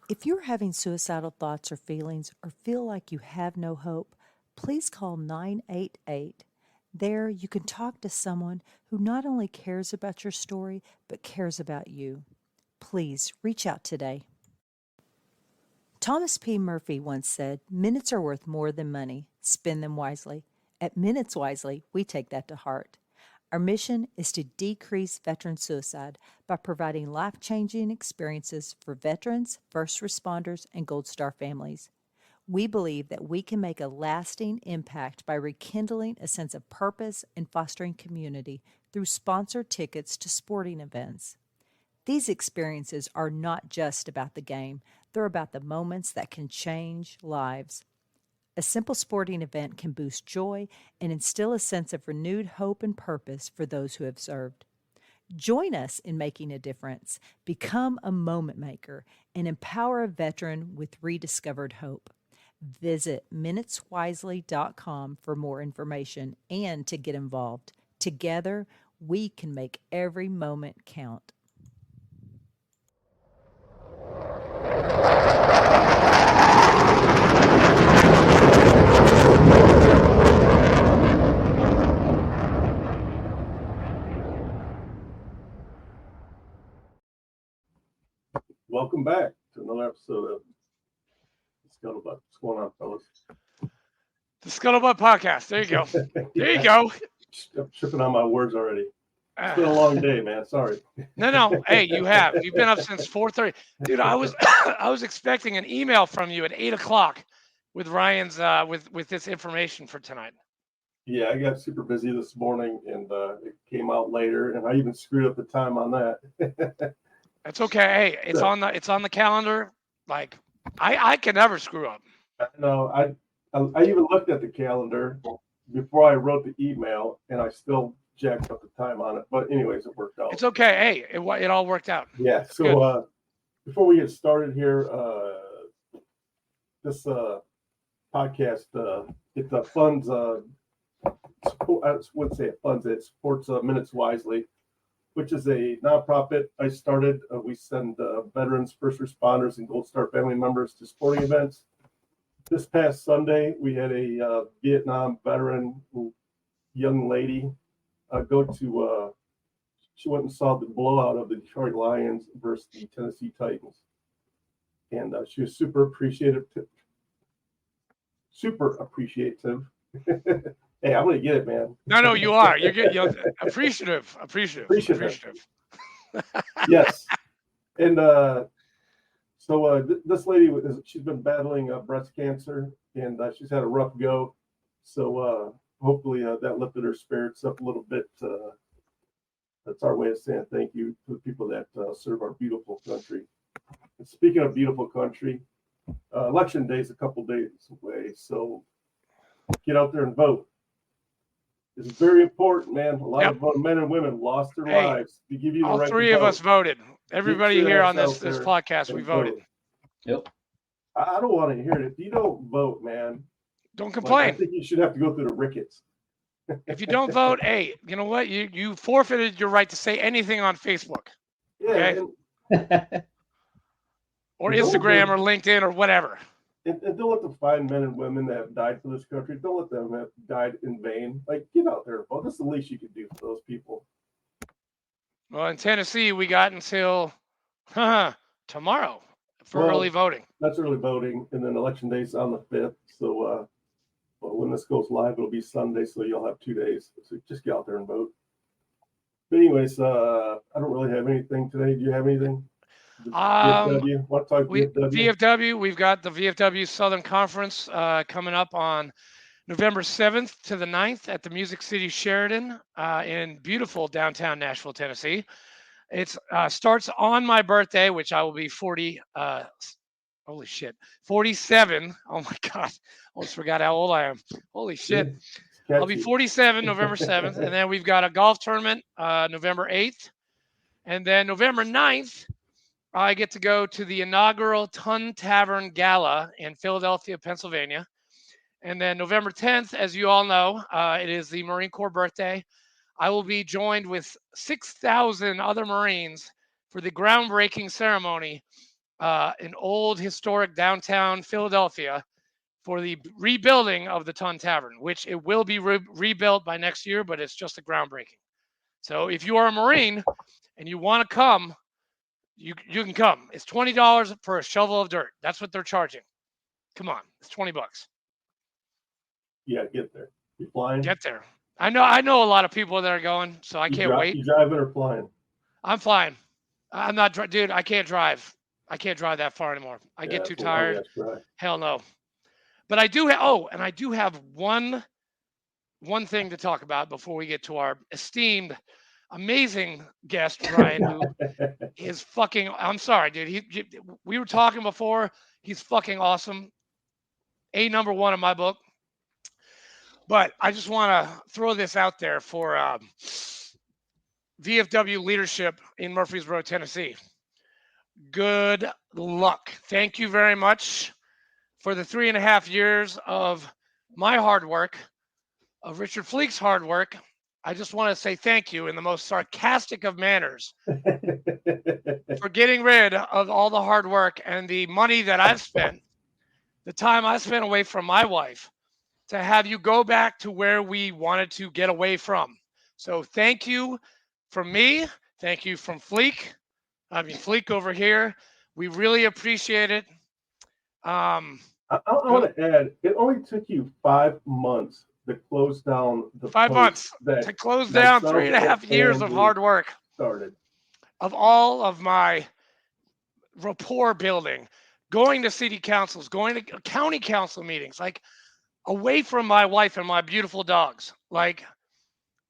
If you're having suicidal thoughts or feelings or feel like you have no hope, please call 988. There, you can talk to someone who not only cares about your story, but cares about you. Please reach out today. Thomas P. Murphy once said, "Minutes are worth more than money. Spend them wisely." At Minutes Wisely, we take that to heart. Our mission is to decrease veteran suicide by providing life-changing experiences for veterans, first responders, and Gold Star families. We believe that we can make a lasting impact by rekindling a sense of purpose and fostering community through sponsored tickets to sporting events. These experiences are not just about the game, they're about the moments that can change lives. A simple sporting event can boost joy and instill a sense of renewed hope and purpose for those who have served. Join us in making a difference, become a moment maker, and empower a veteran with rediscovered hope. Visit minuteswisely.com for more information and to get involved. Together, we can make every moment count. Welcome back to another episode of Scuttlebutt. What's going on, fellas? The Scuttlebutt Podcast. There you go. There you go. I'm tripping on my words already. It's been a long day, man. Sorry. No. Hey, you have. You've been up since 4:30, dude. I was expecting an email from you at 8:00 with Ryan's with this information for tonight. Yeah, I got super busy this morning, and it came out later, and I even screwed up the time on that. That's okay. Hey, it's on the calendar. Like I can never screw up. No, I even looked at the calendar before I wrote the email, and I still jacked up the time on it. But anyways, it worked out. It's okay. Hey, it all worked out. Yeah. So before we get started here, this podcast it funds. I wouldn't say it funds. It supports Minutes Wisely, which is a nonprofit I started. We send veterans, first responders, and Gold Star family members to sporting events. This past Sunday, we had a Vietnam veteran young lady go to. She went and saw the blowout of the Detroit Lions versus the Tennessee Titans, and she was super appreciative. Hey, I'm gonna get it, man. No, you are. You're appreciative. Yes, and so this lady she's been battling breast cancer, and she's had a rough go. So hopefully that lifted her spirits up a little bit. That's our way of saying thank you to the people that serve our beautiful country. And speaking of beautiful country, election day is a couple days away, so get out there and vote. It's very important, man. A lot of men and women lost their lives to give you the right to vote. All three of us voted. Everybody here on this podcast, we voted. Yep. I don't want to hear it. If you don't vote, man, don't complain. I think you should have to go through the rickets. If you don't vote, hey, you know what? You forfeited your right to say anything on Facebook. Yeah. Okay? Or Instagram or LinkedIn or whatever. And don't let the fine men and women that have died for this country, don't let them have died in vain. Like, get out there and vote. That's the least you can do for those people. Well, in Tennessee, we got until tomorrow for early voting. That's early voting, and then election day's on the 5th. So when this goes live, it'll be Sunday, so you'll have 2 days. So just get out there and vote. But anyways, I don't really have anything today. Do you have anything? VFW. Want to talk VFW? We've got the VFW Southern Conference coming up on November 7th to the 9th at the Music City Sheridan in beautiful downtown Nashville, Tennessee. It starts on my birthday, which I will be 40. Holy shit, 47. Oh my God, almost forgot how old I am. Holy shit. I'll be 47 November 7th. And then we've got a golf tournament November 8th. And then November 9th, I get to go to the inaugural Tun Tavern Gala in Philadelphia, Pennsylvania. And then November 10th, as you all know, it is the Marine Corps birthday. I will be joined with 6,000 other Marines for the groundbreaking ceremony an old historic downtown Philadelphia for the rebuilding of the Tun Tavern, which it will be rebuilt by next year, but it's just a groundbreaking. So if you are a Marine and you want to come, you can come. It's $20 for a shovel of dirt. That's what they're charging. Come on, it's $20. Yeah, get there. You flying? Get there. I know a lot of people that are going, so I can't wait. You driving or flying? I'm flying. I'm not, dude. I can't drive. I can't drive that far anymore. I get too tired. Hell no. But I do have. Oh, and I do have one thing to talk about before we get to our esteemed, amazing guest Ryan, who is fucking. I'm sorry, dude. We were talking before. He's fucking awesome. Number one in my book. But I just want to throw this out there for VFW leadership in Murfreesboro, Tennessee. Good luck. Thank you very much for the 3.5 years of my hard work, of Richard Fleek's hard work. I just want to say thank you in the most sarcastic of manners for getting rid of all the hard work and the money that I've spent, the time I spent away from my wife, to have you go back to where we wanted to get away from. So thank you from me. Thank you from Fleek. Fleek over here. We really appreciate it. I want to add, it only took you 5 months to close down the 5 months to close down 3.5 years of hard work. Started. Of all of my rapport building, going to city councils, going to county council meetings, like away from my wife and my beautiful dogs. Like,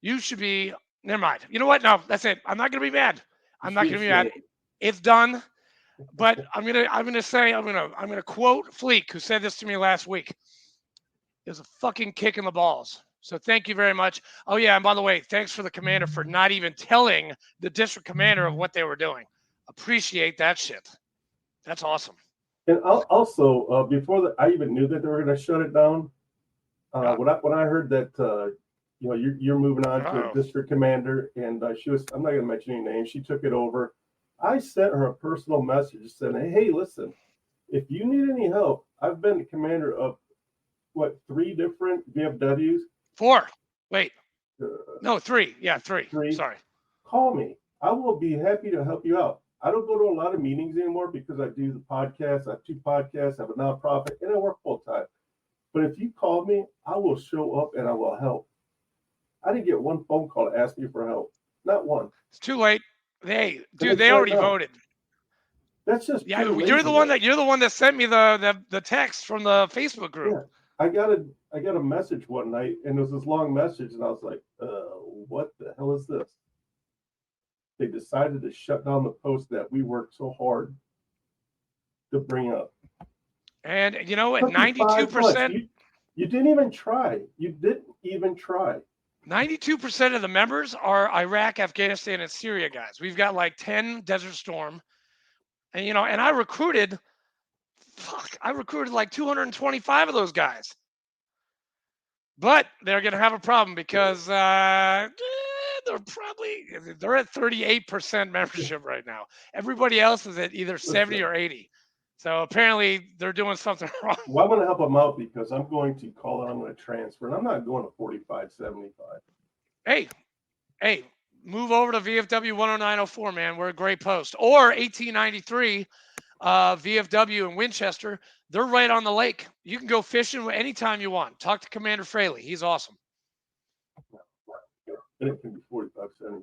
you should be. Never mind. You know what? No, that's it. I'm not gonna be mad. I'm not gonna be mad. It's done. But I'm gonna quote Fleek, who said this to me last week. It was a fucking kick in the balls. So thank you very much. Oh yeah, and by the way, thanks for the commander for not even telling the district commander of what they were doing. Appreciate that shit. That's awesome. And also, before I even knew that they were going to shut it down, when I heard that you're moving on to a district commander, and I'm not going to mention any names. She took it over. I sent her a personal message saying, "Hey, listen, if you need any help, I've been the commander of 3 different VFWs. 4. Wait. No, 3. Yeah, 3. Sorry. Call me. I will be happy to help you out. I don't go to a lot of meetings anymore because I do the podcast. I have 2 podcasts, I have a nonprofit, and I work full time. But if you call me, I will show up and I will help." I didn't get one phone call to ask me for help. Not one. It's too late. They already voted. That's just you're the one that sent me the text from the Facebook group. Yeah. I got a message one night, and it was this long message, and I was like, what the hell is this? They decided to shut down the post that we worked so hard to bring up. And at 92%, you didn't even try. 92% of the members are Iraq, Afghanistan, and Syria guys. We've got like 10 Desert Storm. And, and I recruited like 225 of those guys. But they're going to have a problem because they're at 38% membership right now. Everybody else is at either 70 or 80. So apparently they're doing something wrong. Well, I'm going to help them out because I'm going to call it. I'm going to transfer, and I'm not going to 45-75. Hey, move over to VFW 10904, man. We're a great post. Or 1893 VFW in Winchester. They're right on the lake. You can go fishing anytime you want. Talk to Commander Fraley. He's awesome. And it can be 45-75.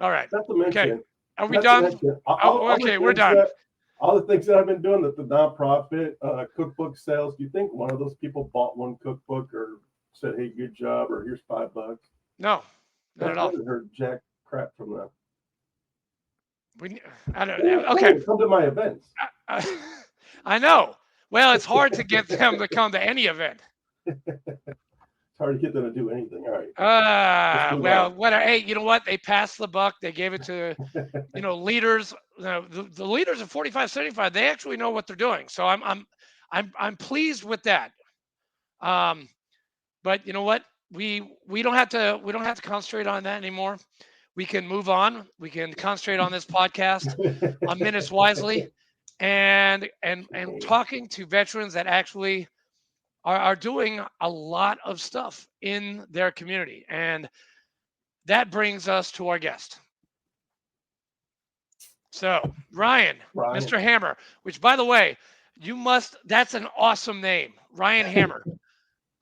All right. Not to mention, okay. Are we done? Okay, we're done. All the things that I've been doing at the nonprofit, cookbook sales. Do you think one of those people bought one cookbook or said, "Hey, good job," or "Here's $5"? No, not at all. I haven't heard jack crap from them. I don't know. Okay. Come to my events. I know. Well, it's hard to get them to come to any event. It's hard to get them to do anything. All right. Hey, you know what? They passed the buck. They gave it to, leaders. The leaders at 45-75. They actually know what they're doing. So I'm pleased with that. But you know what? We don't have to concentrate on that anymore. we can move on. We can concentrate on this podcast, on Minutes Wisely, and talking to veterans that actually are doing a lot of stuff in their community. And that brings us to our guest. So, Ryan, Mr. Hammer, which, by the way, that's an awesome name, Ryan Hammer.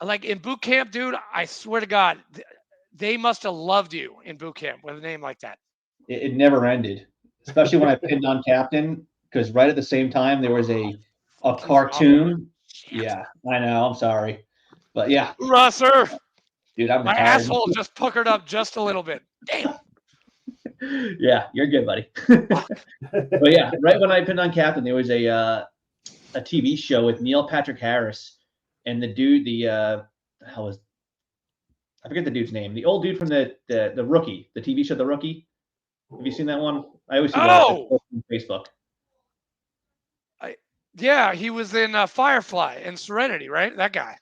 Like in boot camp, dude, I swear to God, they must have loved you in boot camp with a name like that. It never ended, especially when I pinned on captain, because right at the same time there was a cartoon. Yeah, I know. I'm sorry, but yeah, hoorah, sir! Dude, I'm my retired. Asshole just puckered up just a little bit. Damn. Yeah, you're good, buddy. But yeah, right when I pinned on captain, there was a TV show with Neil Patrick Harris and the dude, I forget the dude's name. The old dude from the Rookie, the TV show, The Rookie. Have you seen that one? I always see that on Facebook. Yeah, he was in Firefly and Serenity, right? That guy.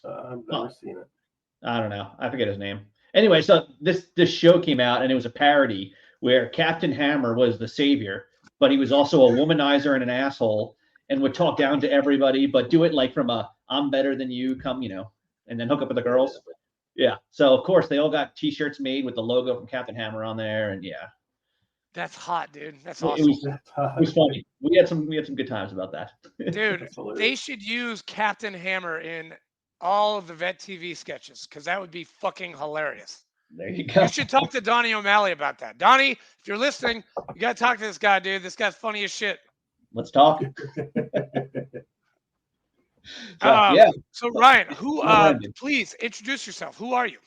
I've never seen it. I don't know. I forget his name. Anyway, so this show came out, and it was a parody where Captain Hammer was the savior, but he was also a womanizer and an asshole, and would talk down to everybody, but do it like from a "I'm better than you," and then hook up with the girls. Yeah. So of course they all got T-shirts made with the logo from Captain Hammer on there, and yeah. That's hot, dude. That's awesome. It was funny. We had some good times about that. Dude, they should use Captain Hammer in all of the Vet TV sketches, because that would be fucking hilarious. There you go. You should talk to Donnie O'Malley about that. Donnie, if you're listening, you gotta talk to this guy, dude. This guy's funny as shit. Let's talk. Yeah. So Ryan, please introduce yourself. Who are you?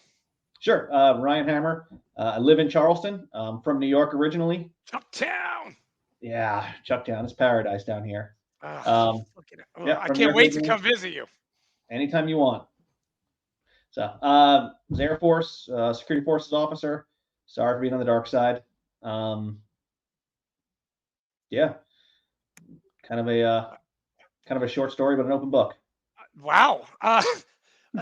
Sure. Ryan Hammer. I live in Charleston. I'm from New York originally. Chucktown. Yeah, Chucktown. It's paradise down here. I can't wait to come visit you. Anytime you want. So, was Air Force, Security Forces officer. Sorry for being on the dark side. Yeah, kind of a short story, but an open book. Wow.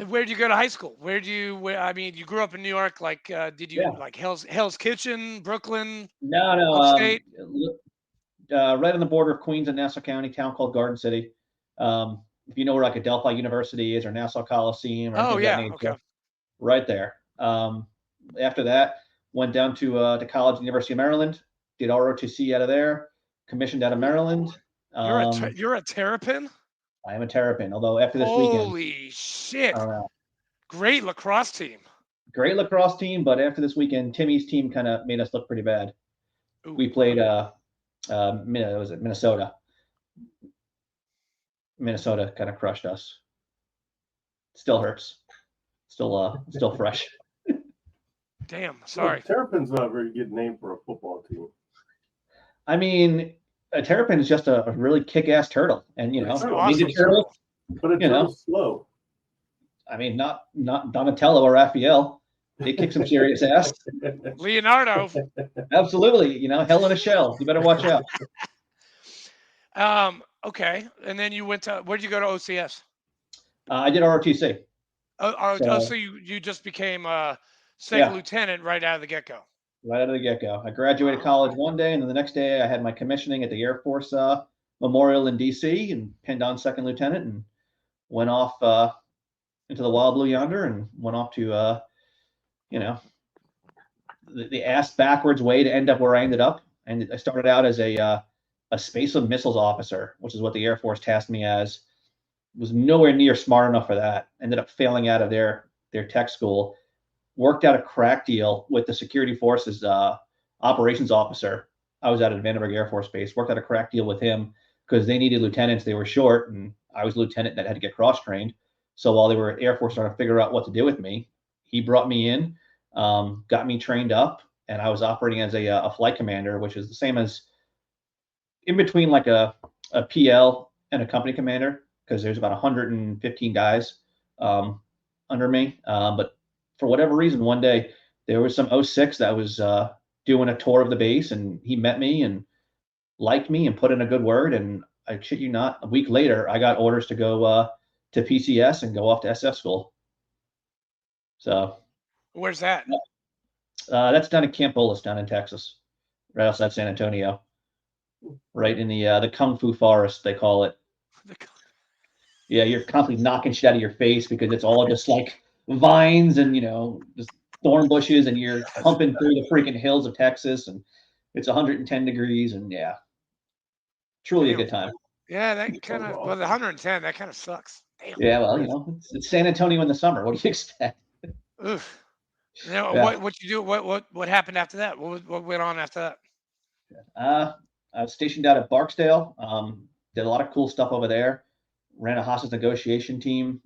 Where did you go to high school? I mean, you grew up in New York. Like, did you like Hell's Kitchen, Brooklyn? No. Upstate? Right on the border of Queens and Nassau County, town called Garden City. If you know where like Adelphi University is or Nassau Coliseum. Or okay. Right there. After that, went down to college, University of Maryland. Did ROTC out of there. Commissioned out of Maryland. You're a Terrapin? I am a Terrapin. Although after this weekend. Holy shit! Great lacrosse team. Great lacrosse team, but after this weekend, Timmy's team kind of made us look pretty bad. Ooh. We played Minnesota. Minnesota kind of crushed us. Still hurts. Still fresh. Damn, sorry. Terrapin's not a very good name for a football team. I mean, a terrapin is just a really kick-ass turtle, and awesome turtle. But a turtle's slow. I mean, not Donatello or Raphael. They kick some serious ass. Leonardo. Absolutely. Hell in a shell. You better watch out. Okay. And then you went to, where did you go to OCS? I did ROTC. So you just became a second lieutenant right out of the get-go. Right out of the get-go. I graduated college one day, and then the next day I had my commissioning at the Air Force Memorial in D.C. and pinned on second lieutenant and went off into the wild blue yonder and went off to, the ass backwards way to end up where I ended up. And I started out as a space and missiles officer, which is what the Air Force tasked me as. Was nowhere near smart enough for that. Ended up failing out of their tech school. Worked out a crack deal with the Security Forces operations officer. I was out at Vandenberg Air Force Base. Worked out a crack deal with him because they needed lieutenants. They were short, and I was a lieutenant that had to get cross-trained. So while they were at Air Force trying to figure out what to do with me, he brought me in, got me trained up, and I was operating as a flight commander, which is the same as in between like a PL and a company commander, because there's about 115 guys under me. But for whatever reason, one day there was some 06 that was doing a tour of the base, and he met me and liked me and put in a good word. And I shit you not, a week later, I got orders to go to PCS and go off to SF school. So where's that? That's down in Camp Bullis, down in Texas, right outside San Antonio, right in the Kung Fu Forest, they call it. Yeah, you're constantly knocking shit out of your face because it's all just like vines and just thorn bushes, and you're pumping through the freaking hills of Texas, and it's 110 degrees, and yeah, truly a Damn. good time. Yeah, that kind of, well, the 110, that kind of sucks. Damn. Yeah, well, it's San Antonio in the summer. What do you expect? Oof. Now, Yeah. what you do? What happened after that? What went on after that? I was stationed out at Barksdale. Did a lot of cool stuff over there. Ran a hostage negotiation team,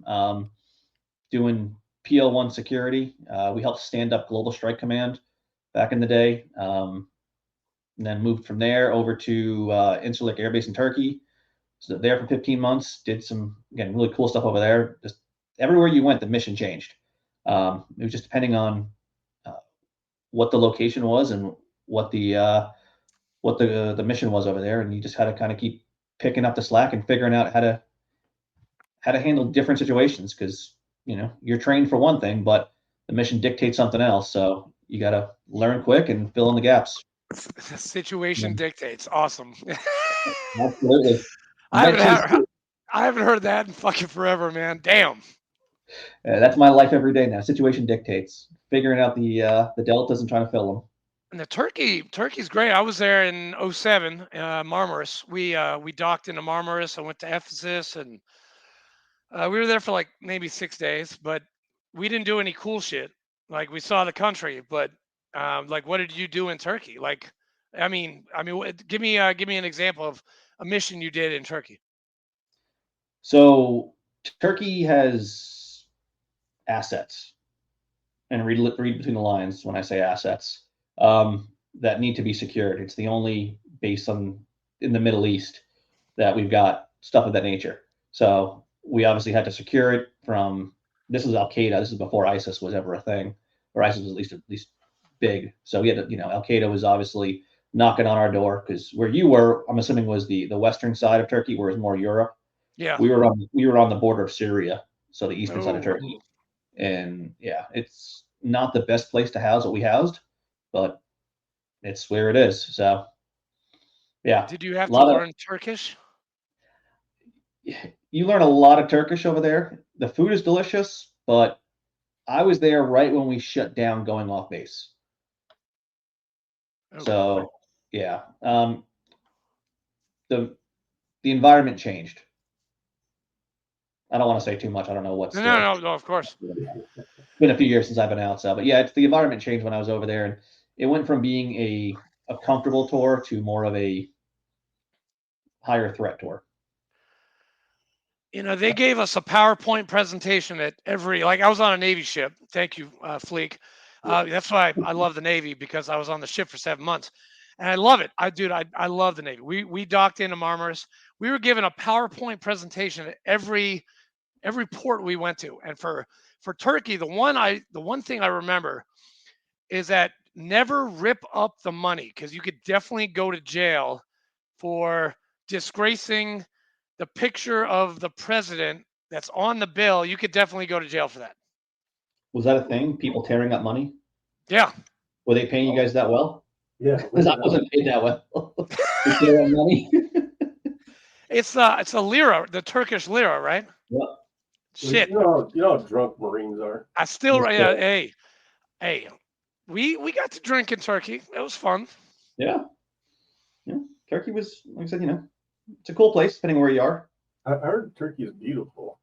doing PL1 security. We helped stand up Global Strike Command back in the day, and then moved from there over to Incirlik Air Base in Turkey. So there for 15 months. Did some, again, really cool stuff over there. Just everywhere you went, the mission changed. It was just depending on what the location was and what the mission was over there, and you just had to kind of keep picking up the slack and figuring out how to handle different situations, because you're trained for one thing, but the mission dictates something else. So you got to learn quick and fill in the gaps. The situation dictates. Awesome. Absolutely. I haven't heard that in fucking forever, man. Damn. That's my life every day now. Situation dictates. Figuring out the deltas and trying to fill them. And the Turkey's great. I was there in 07, Marmaris. We docked into Marmaris. I went to Ephesus, and we were there for like maybe 6 days, but we didn't do any cool shit. Like, we saw the country, but like, what did you do in Turkey? Like, give me an example of a mission you did in Turkey. So Turkey has assets, and read between the lines when I say assets, that need to be secured. It's the only base in the Middle East that we've got stuff of that nature. So we obviously had to secure it from. This is Al Qaeda. This is before ISIS was ever a thing, or ISIS was at least big. So we had to, Al Qaeda was obviously knocking on our door, because where you were, I'm assuming, was the western side of Turkey, whereas more Europe. Yeah. We were on the border of Syria, so the eastern side of Oh. Turkey. And yeah, it's not the best place to house what we housed, but it's where it is. So yeah. Did you have to learn Turkish? You learn a lot of Turkish over there. The food is delicious, but I was there right when we shut down going off base. Oh. So yeah, the environment changed. I don't want to say too much. I don't know what's No, of course. It's been a few years since I've been out, but yeah, it's the environment changed when I was over there, and it went from being a comfortable tour to more of a higher threat tour. They gave us a PowerPoint presentation at every, like, I was on a Navy ship. Thank you, Fleek. That's why I love the Navy, because I was on the ship for 7 months, and I love it. I love the Navy. We docked into Marmaris. We were given a PowerPoint presentation at every port we went to. And for Turkey, the one thing I remember is that never rip up the money, because you could definitely go to jail for disgracing the picture of the president that's on the bill. You could definitely go to jail for that. Was that a thing? People tearing up money? Yeah. Were they paying you guys that well? Yeah, because I wasn't paid that well. Tearing money. It's a lira, the Turkish lira, right? Yeah. Shit. You know how drunk Marines are. I still, hey, we got to drink in Turkey. It was fun. Yeah. Turkey was, like I said, it's a cool place, depending where you are. I heard Turkey is beautiful.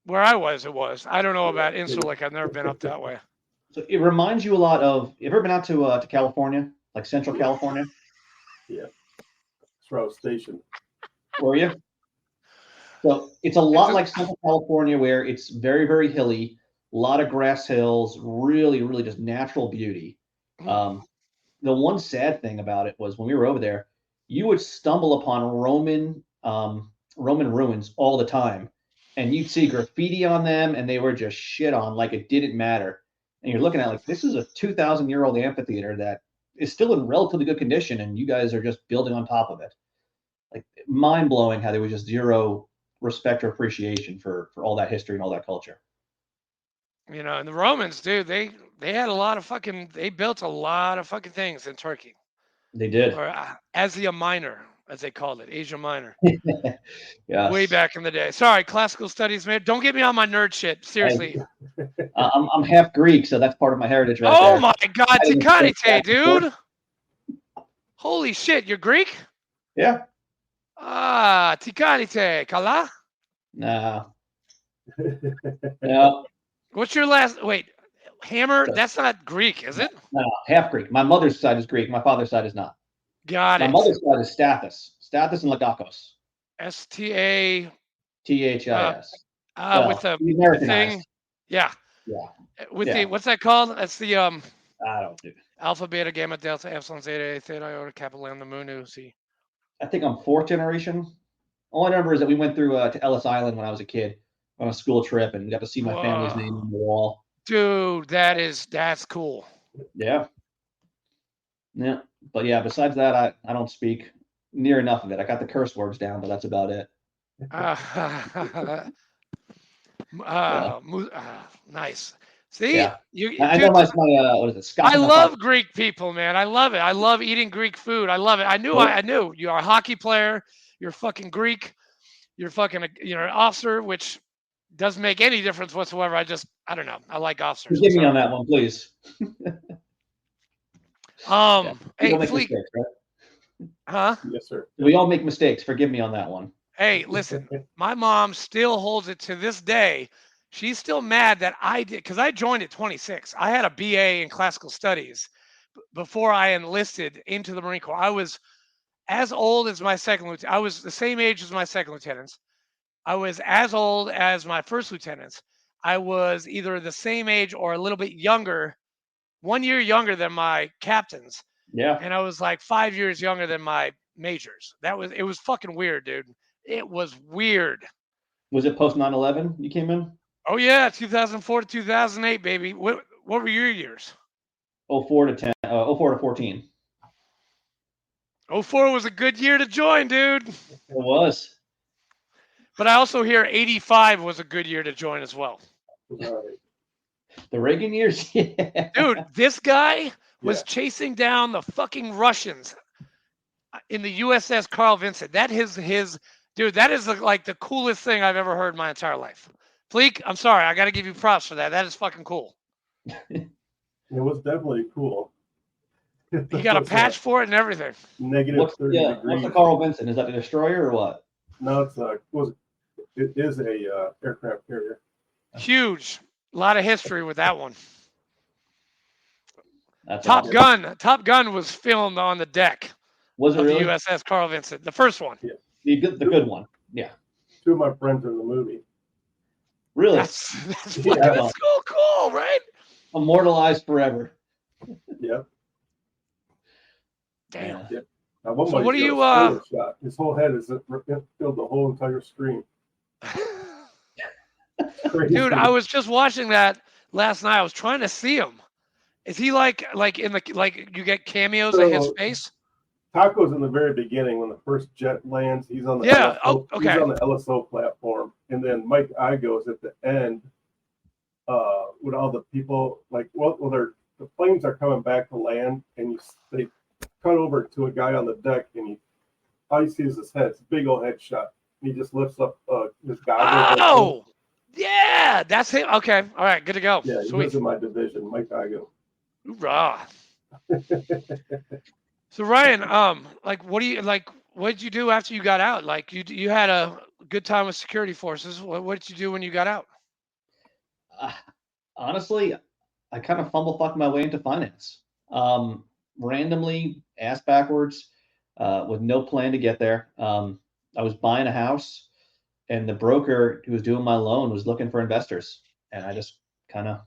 Where I was, it was. I don't know about Incirlik. I've never been up that way. So it reminds you a lot of. You ever been out to California, like Central California? Yeah, that's where I was stationed. Were you? So it's a lot like Central California, where it's very, very hilly, a lot of grass hills, really, really just natural beauty. The one sad thing about it was when we were over there, you would stumble upon Roman ruins all the time, and you'd see graffiti on them, and they were just shit on like it didn't matter. And you're looking at like, this is a 2,000-year-old amphitheater that is still in relatively good condition, and you guys are just building on top of it. Like, mind blowing how there was just zero respect or appreciation for all that history and all that culture. And the Romans, dude, they had a lot of fucking. They built a lot of fucking things in Turkey, They did. or Asia Minor, as they called it, Asia Minor, Yes. way back in the day. Sorry, classical studies, man. Don't get me on my nerd shit. Seriously. I'm half Greek, so that's part of my heritage right Oh there. my God, I didn't think Tikarite, back and forth. dude. Holy shit, you're Greek? Yeah. Ah, Tikarite, Kala. No. No. What's your last? Wait, Hammer. That's not Greek, is it? No. Half Greek. My mother's side is Greek. My father's side is not. Got My it. mother's side is Stathis. Stathis and Lagakos. STA. This. With the Americanized. thing. Yeah. Yeah. With Yeah. the what's that called? That's the I don't do. alpha, beta, gamma, delta, epsilon, zeta, theta, iota, kappa, lambda, mu, nu, si. I think I'm fourth generation. All I remember is that we went through to Ellis Island when I was a kid on a school trip and got to see my family's name on the wall. Dude, that's cool. Yeah. Yeah. But yeah, besides that, I don't speak near enough of it. I got the curse words down, but that's about it. Nice. See, Yeah. you, I dude, know my what is it? Scott. I love Greek people, man. I love it. I love eating Greek food. I love it. I knew you're a hockey player. You're fucking Greek. You're fucking you're an officer, which doesn't make any difference whatsoever. I don't know. I like officers. Forgive me on that one, please. Hey, make Fleek. mistakes, right? Huh? Yes, sir. We all make mistakes. Forgive me on that one. Hey, listen, my mom still holds it to this day. She's still mad that I did, because I joined at 26. I had a BA in classical studies before I enlisted into the Marine Corps. I was as old as my second lieutenant. I was the same age as my second lieutenants. I was as old as my first lieutenants. I was either the same age or a little bit younger, 1 year younger than my captains. Yeah. And I was like 5 years younger than my majors. It was fucking weird, dude. It was weird. Was it post 9/11 you came in? Oh yeah, 2004 to 2008, baby. What were your years? 04 to 10, 04 to 14. 04 was a good year to join, dude. It was. But I also hear 85 was a good year to join as well. Right. The Reagan years? Yeah. Dude, this guy was chasing down the fucking Russians in the USS Carl Vinson. That is dude, that is like the coolest thing I've ever heard in my entire life. Fleek, I'm sorry, I got to give you props for that. That is fucking cool. It was definitely cool. He got a patch for it and everything. Negative 30 degrees. What's the Carl Vinson? Is that the destroyer or what? No, it is a aircraft carrier. Huge. A lot of history with that one. That's Top awesome. Gun was filmed on the deck Was it of really? the USS Carl Vinson, the first one. Yeah. The good one. Yeah. Two of my friends are in the movie. Really? That's cool, right? Immortalized forever. Yep. Damn. Yep. So what do you shot. His whole head is filled the whole entire screen. Dude, I was just watching that last night. I was trying to see him. Is he like in the you get cameos of his face? Taco's in the very beginning when the first jet lands. He's on the LSO, okay. He's on the LSO platform, and then Mike Igo is at the end with all the people. The planes are coming back to land, and they cut over to a guy on the deck, and all you see is his head. It's a big old headshot. He just lifts up his goggles. Oh, yeah, that's him. Okay, all right, good to go. Yeah, he was in my division, Mike Igo. Hoorah. So Ryan, what did you do after you got out? Like you had a good time with security forces. What did you do when you got out? Honestly, I kind of fucked my way into finance. Randomly, ass backwards, with no plan to get there. I was buying a house, and the broker who was doing my loan was looking for investors, and I just kind of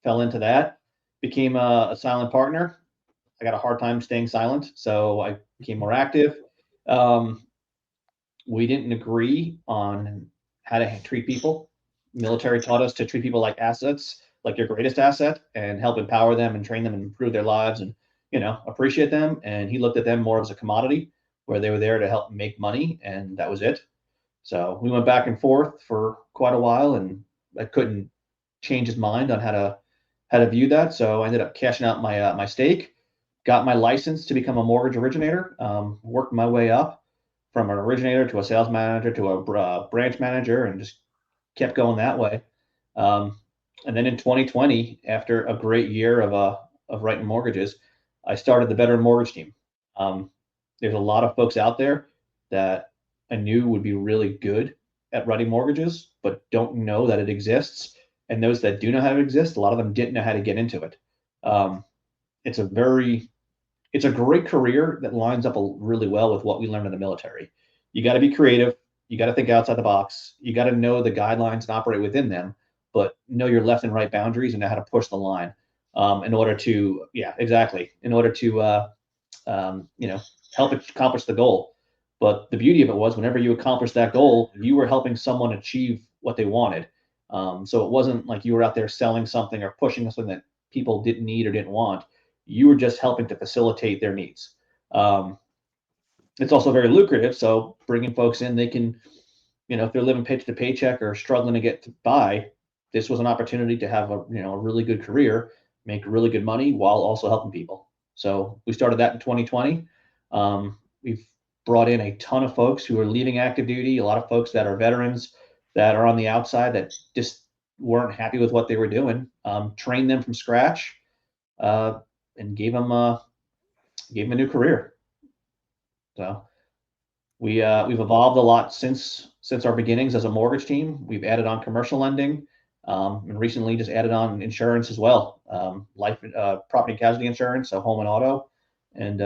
fell into that. Became a silent partner. I got a hard time staying silent, so I became more active. We didn't agree on how to treat people. Military taught us to treat people like assets, like your greatest asset, and help empower them and train them and improve their lives and, appreciate them. And he looked at them more as a commodity where they were there to help make money, and that was it. So we went back and forth for quite a while, and I couldn't change his mind on how how to view that. So I ended up cashing out my my stake, got my license to become a mortgage originator, worked my way up from an originator to a sales manager to a branch manager, and just kept going that way. And then in 2020, after a great year of writing mortgages, I started the Veteran Mortgage Team. There's a lot of folks out there that I knew would be really good at writing mortgages, but don't know that it exists. And those that do know how it exists, a lot of them didn't know how to get into it. It's a great career that lines up really well with what we learned in the military. You got to be creative. You got to think outside the box. You got to know the guidelines and operate within them, but know your left and right boundaries and know how to push the line in order to, in order to, help accomplish the goal. But the beauty of it was whenever you accomplished that goal, you were helping someone achieve what they wanted. So it wasn't like you were out there selling something or pushing something that people didn't need or didn't want. You were just helping to facilitate their needs. It's also very lucrative. So bringing folks in, they can, if they're living paycheck to paycheck or struggling to get by, this was an opportunity to have a really good career, make really good money while also helping people. So we started that in 2020. We've brought in a ton of folks who are leaving active duty, a lot of folks that are veterans that are on the outside that just weren't happy with what they were doing, trained them from scratch, and gave them a new career. So we've evolved a lot since our beginnings as a mortgage team. We've added on commercial lending, and recently just added on insurance as well, life, property casualty insurance, so home and auto, and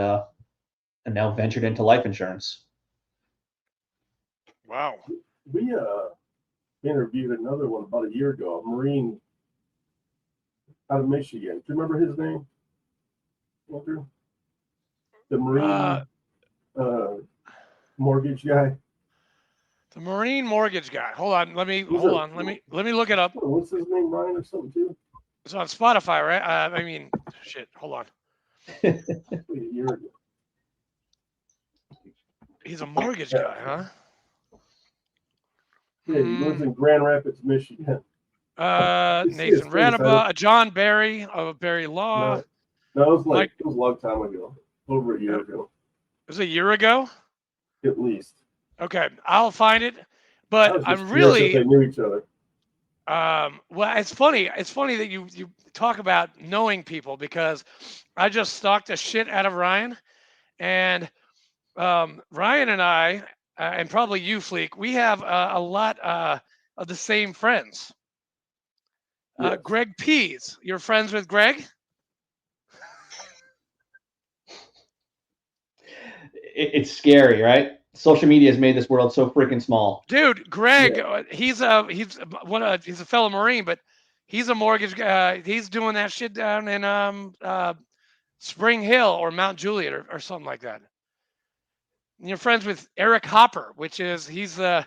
now ventured into life insurance. Wow. We interviewed another one about a year ago, a Marine out of Michigan. Do you remember his name, Andrew? The Marine mortgage guy. The Marine mortgage guy. Hold on. Let me look it up. What's his name, Ryan or something too? It's on Spotify, right? Shit. Hold on. A year ago. He's a mortgage guy, huh? Yeah, he lives in Grand Rapids, Michigan. Nathan Ranaba, John Barry of Barry Law. No, it was a long time ago, over a year ago. It was a year ago? At least. Okay, I'll find it. But I'm They really knew each other. well, it's funny. It's funny that you talk about knowing people, because I just stalked the shit out of Ryan, and Ryan and I, and probably you, Fleek, we have a lot of the same friends. Yes. Greg Pease, you're friends with Greg? It's scary, right? Social media has made this world so freaking small. Dude, Greg, he's a fellow Marine, but he's a mortgage guy. He's doing that shit down in Spring Hill or Mount Juliet or something like that. And you're friends with Eric Hopper, he's the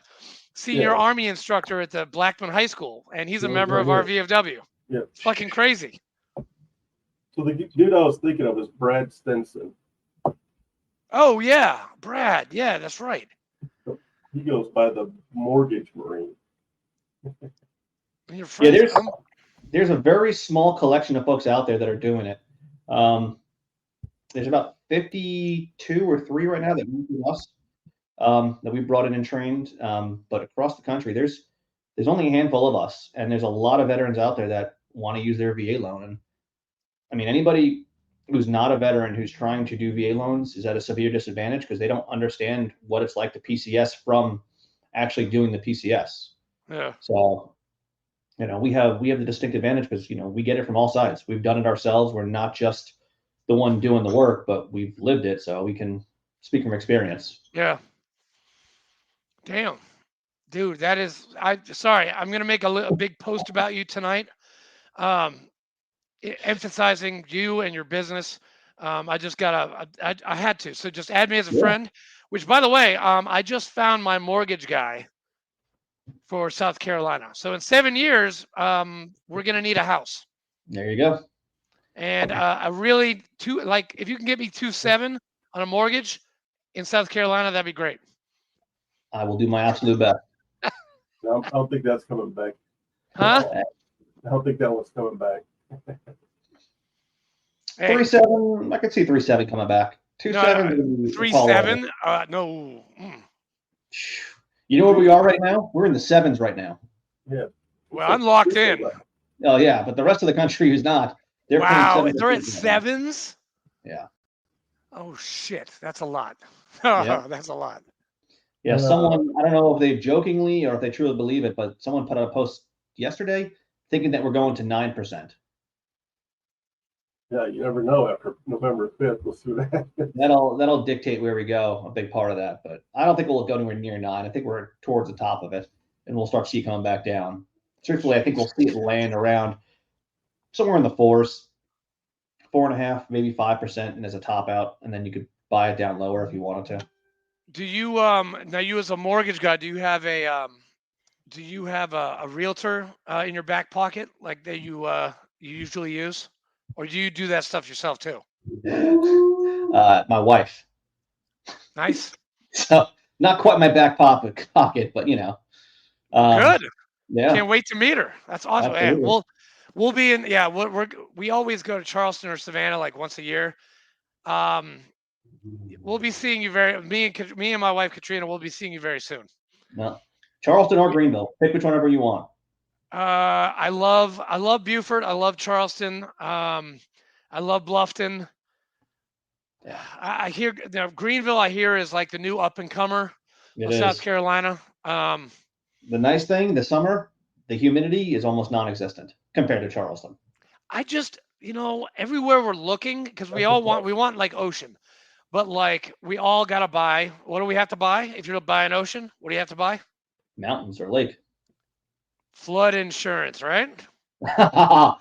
senior Army instructor at the Blackman High School, and he's a member of our VFW. Yeah. It's fucking crazy. So the dude I was thinking of is Brad Stenson. Oh yeah, Brad. Yeah, that's right. He goes by the Mortgage Marine. And your friends, there's a very small collection of folks out there that are doing it. There's about 52 or 3 right now that work with us, that we brought in and trained. But across the country, there's only a handful of us, and there's a lot of veterans out there that want to use their VA loan. And I mean, anybody who's not a veteran who's trying to do VA loans is at a severe disadvantage because they don't understand what it's like to PCS from actually doing the PCS. Yeah. So, we have the distinct advantage because, we get it from all sides. We've done it ourselves. We're not just the one doing the work, but we've lived it. So we can speak from experience. Yeah. Damn. Dude, sorry, I'm going to make a big post about you tonight. Emphasizing you and your business. I just I had to. So just add me as a friend, which, by the way, I just found my mortgage guy for South Carolina. So in 7 years, we're going to need a house. There you go. And I really, if you can get me 2.7 on a mortgage in South Carolina, that'd be great. I will do my absolute best. No, I don't think that's coming back. Huh? I don't think that one's coming back. Hey, 3-7. I could see 3-7 coming back. 2-7. no, 3-7. No. You know where we are right now? We're in the 7s right now. Yeah. Well, I'm locked in. Oh yeah, but the rest of the country is not. They're playing Wow, 7. they're at 7s. Yeah. Oh shit, that's a lot. Yeah. That's a lot. Yeah, someone, I don't know if they jokingly or if they truly believe it, but someone put out a post yesterday thinking that we're going to 9%. Yeah, you never know after November 5th. We'll see what happens. That'll dictate where we go, a big part of that. But I don't think we'll go anywhere near 9. I think we're towards the top of it, and we'll start to see it coming back down. Truthfully, I think we'll see it land around somewhere in the 4s, 4.5, maybe 5%, and as a top out, and then you could buy it down lower if you wanted to. Do you now you as a mortgage guy, do you have a realtor in your back pocket like that you usually use, or do you do that stuff yourself too? My wife. Nice. So not quite my back pocket, but Good. Yeah. Can't wait to meet her. That's awesome. Hey, Absolutely. we'll be in. Yeah, we always go to Charleston or Savannah like once a year. We'll be seeing you me and my wife Katrina will be seeing you very soon. No. Charleston or Greenville. Pick which one you want. I love Beaufort. I love Charleston. I love Bluffton. I hear Greenville. I hear is like the new up and comer of South Carolina. The nice thing, the summer, the humidity is almost non-existent compared to Charleston. I just, everywhere we're looking, because we want like ocean, but like we all got to buy. What do we have to buy? If you're to buy an ocean, what do you have to buy? Mountains or lake. Flood insurance, right? Well,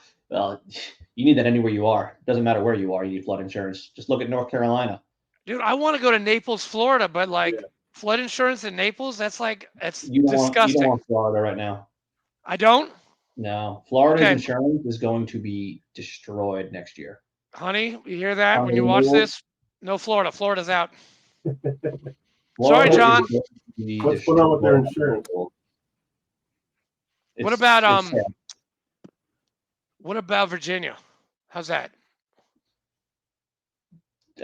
you need that anywhere you are. Doesn't matter where you are. You need flood insurance. Just look at North Carolina. Dude, I want to go to Naples, Florida, but like flood insurance in Naples, that's disgusting. You don't want Florida right now. I don't? No. Florida's insurance is going to be destroyed next year. Honey, you hear that when you watch this? No Florida. Florida's out. Sorry, Florida John. What's going on with their insurance? What about Virginia? How's that?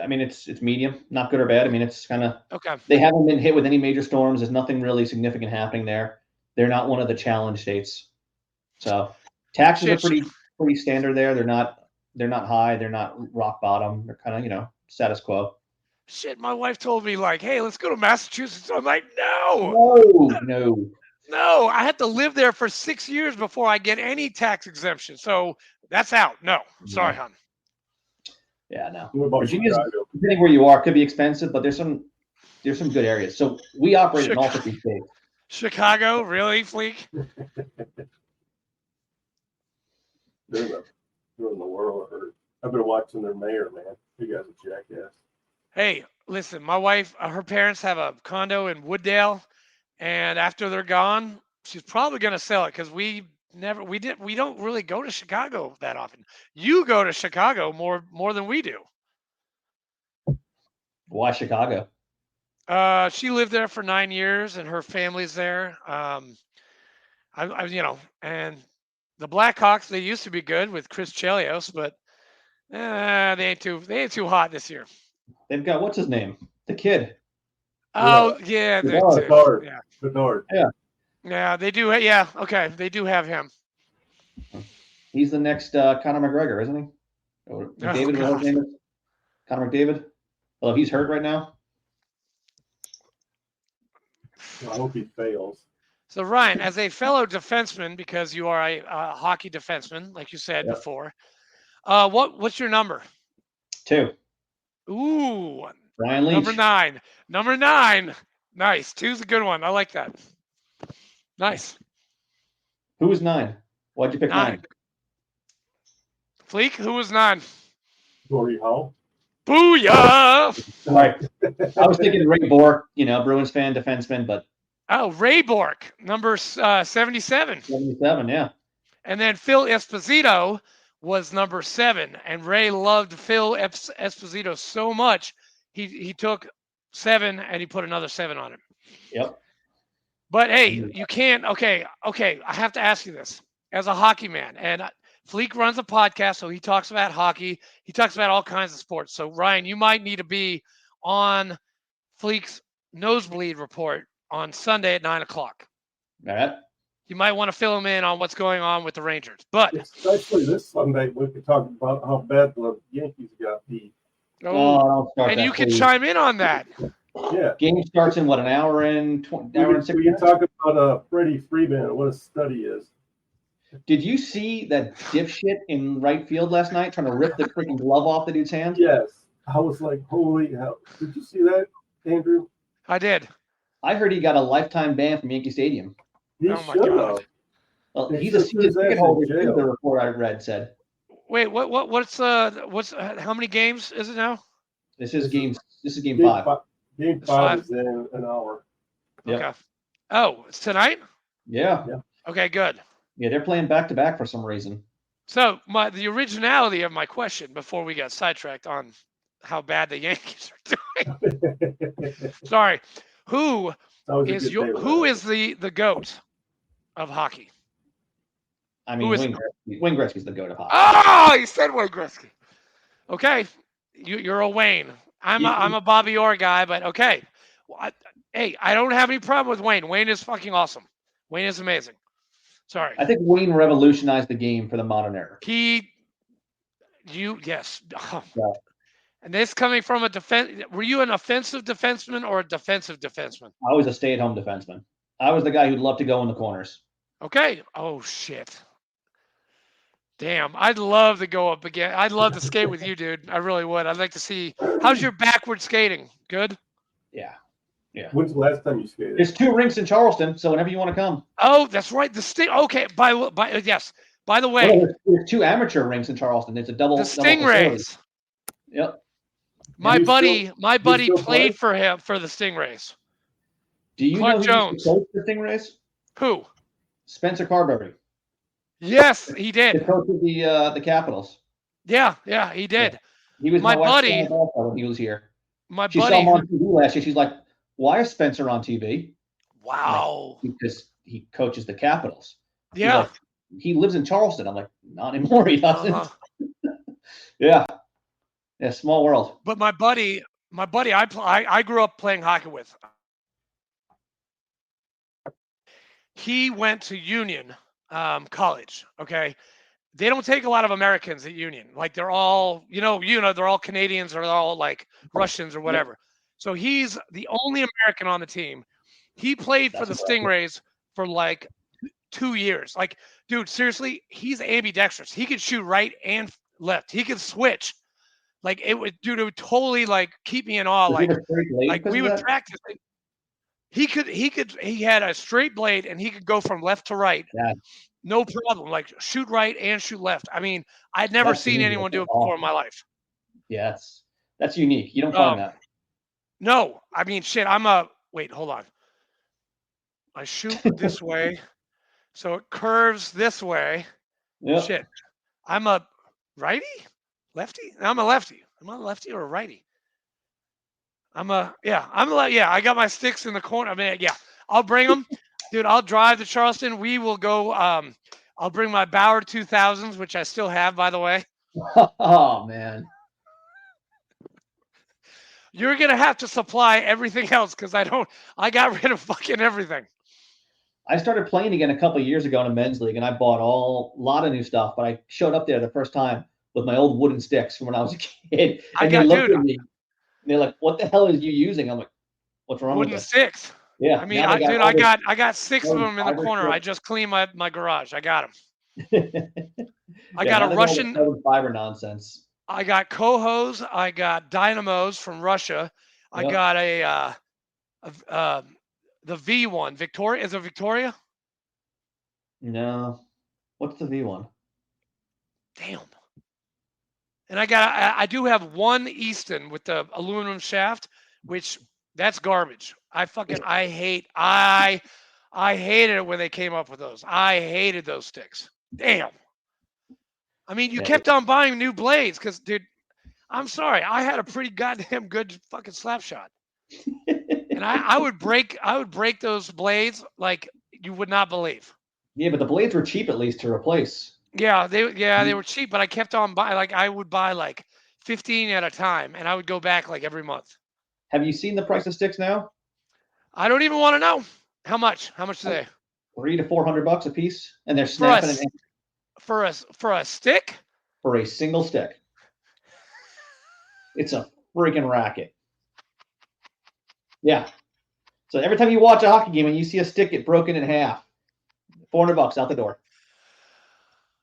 I mean, it's medium, not good or bad. I mean, it's kind of okay. They haven't been hit with any major storms. There's nothing really significant happening there. They're not one of the challenge states. So taxes are pretty standard there. They're not high. They're not rock bottom. They're kind of, status quo. Shit, my wife told me like, hey, let's go to Massachusetts. I'm like, no. I had to live there for 6 years before I get any tax exemption. So that's out. No, sorry, hon. Yeah, no. Virginia's, depending where you are, could be expensive, but there's some good areas. So we operate in all 50 states. Chicago, really, Fleek? They're in the world. I've been watching their mayor, man. You guys are jackass. Hey, listen, my wife, her parents have a condo in Wooddale, and after they're gone, she's probably going to sell it because we don't really go to Chicago that often. You go to Chicago more than we do. Why Chicago? She lived there for 9 years and her family's there. And the Blackhawks, they used to be good with Chris Chelios, but they ain't too hot this year. They've got, what's his name? The kid. Oh yeah. Bedard. Yeah. Yeah, they do. Yeah. Okay. They do have him. He's the next Conor McGregor, isn't he? David, what his name is? Conor McDavid? Although he's hurt right now. I hope he fails. So Ryan, as a fellow defenseman, because you are a hockey defenseman, like you said before, what's your number? 2. Ooh. Brian Leach. Number 9. Nice. 2's a good one. I like that. Nice. Who was 9? Why'd you pick 9? Fleek, who was 9? Gordie Howe. Booyah! Right. I was thinking Ray Bourque, Bruins fan, defenseman, but. Oh, Ray Bourque, number 77. 77, yeah. And then Phil Esposito was number 7, and Ray loved Phil Esposito so much, he took 7 and he put another 7 on him. Yep. But hey, you can't. Okay. I have to ask you this as a hockey man, and Fleek runs a podcast, so he talks about hockey. He talks about all kinds of sports. So Ryan, you might need to be on Fleek's nosebleed report on Sunday at 9:00. All right. You might want to fill him in on what's going on with the Rangers. But especially this Sunday, we could talk about how bad the Yankees got beat. Don't start and that, you can please. chime in on that. Yeah. Game starts in what, an hour and 20, hour and 6 We can minutes? talk about Freddie Freeman, what a study is. Did you see that dipshit in right field last night trying to rip the freaking glove off the dude's hand? Yes. I was like, holy hell. Did you see that, Andrew? I did. I heard he got a lifetime ban from Yankee Stadium. He Oh my should God. have. Well, They he's a should put his season ticket ass in holder jail. too, the report I read said. Wait, what's how many games is it now? This is game 5. Game It's 5 5? is in an hour. Yep. Okay. Oh, it's tonight? Yeah. Okay, good. Yeah, they're playing back to back for some reason. So the originality of my question before we got sidetracked on how bad the Yankees are doing. Sorry. Who is the GOAT of hockey? I mean, Wayne Gretzky's the GOAT of hockey. Oh, you said Wayne Gretzky. Okay, you're a Wayne. I'm a Bobby Orr guy, but okay. Well, I don't have any problem with Wayne. Wayne is fucking awesome. Wayne is amazing. Sorry. I think Wayne revolutionized the game for the modern era. Yes. Yeah. And this coming from a defense. Were you an offensive defenseman or a defensive defenseman? I was a stay-at-home defenseman. I was the guy who'd love to go in the corners. Okay. Oh shit. Damn, I'd love to go up again. I'd love to skate with you, dude. I really would. I'd like to see. How's your backward skating? Good? Yeah. When's the last time you skated? There's 2 rinks in Charleston, so whenever you want to come. Oh, that's right. The Sting. Okay. Yes. By the way, there's 2 amateur rinks in Charleston. It's a double. the Stingrays. Yep. My buddy still played for him for the Stingrays. Do you Clark know who Jones. used to coach the Stingrays? Who? Spencer Carberry, Yes, he the did. coach of the Capitals. Yeah, he did. He was My my wife's buddy- son when he was here. My She saw buddy. him on TV last year. She's like, "Why is Spencer on TV?" Wow. Because he coaches the Capitals. He's Yeah. like, he lives in Charleston. I'm like, not anymore. He doesn't. Uh-huh. Yeah. Small world. But my buddy, I grew up playing hockey with. He went to Union College. Okay, they don't take a lot of Americans at Union. Like they're all, they're all Canadians or they're all like Russians or whatever. So he's the only American on the team. He played for the Stingrays for like 2 years. Like, dude, seriously, he's ambidextrous. He could shoot right and left. He could switch. Like it would totally like keep me in awe. Was he a straight blade Like because we of would that? practice. He had a straight blade and he could go from left to right. Yeah. No problem. Like shoot right and shoot left. I mean, I'd never That's seen unique. anyone do it That's before in my life. Yeah, that's unique. You don't find that. No, I mean, shit, wait, hold on. I shoot this way, so it curves this way. Yep. Shit. I'm a righty? Lefty? No, I'm a lefty. Am I a lefty or a righty? I got my sticks in the corner. I mean, yeah, I'll bring them. Dude, I'll drive to Charleston. We will go. I'll bring my Bauer 2000s, which I still have, by the way. Oh, man. You're going to have to supply everything else because I got rid of fucking everything. I started playing again a couple of years ago in a men's league, and I bought a lot of new stuff, but I showed up there the first time with my old wooden sticks from when I was a kid. And they looked at me, and they're like, "What the hell is you using?" I'm like, "What's wrong with wooden this?" sticks. Yeah. I mean, I got 6 of them in the corner. sticks. I just cleaned my garage. I got them. I Yeah, got now a they got Russian. all this fiber nonsense. I got Kohos. I got Dynamos from Russia. I Yep. got the V1. Victoria. Is it Victoria? No. What's the V1? Damn. And I do have one Easton with the aluminum shaft, which that's garbage. I hated it when they came up with those. I hated those sticks. Damn. I mean, you Yeah. kept on buying new blades because, dude, I'm sorry. I had a pretty goddamn good fucking slap shot. And I would break those blades like you would not believe. Yeah, but the blades were cheap at least to replace. Yeah, they were cheap, but I kept on buying. Like I would buy like 15 at a time, and I would go back like every month. Have you seen the price of sticks now? I don't even want to know how much. How much Like today $300 to $400 a piece, and they're for snapping in us half for a stick? for a single stick. It's a freaking racket. Yeah. So every time you watch a hockey game and you see a stick get broken in half, $400 out the door.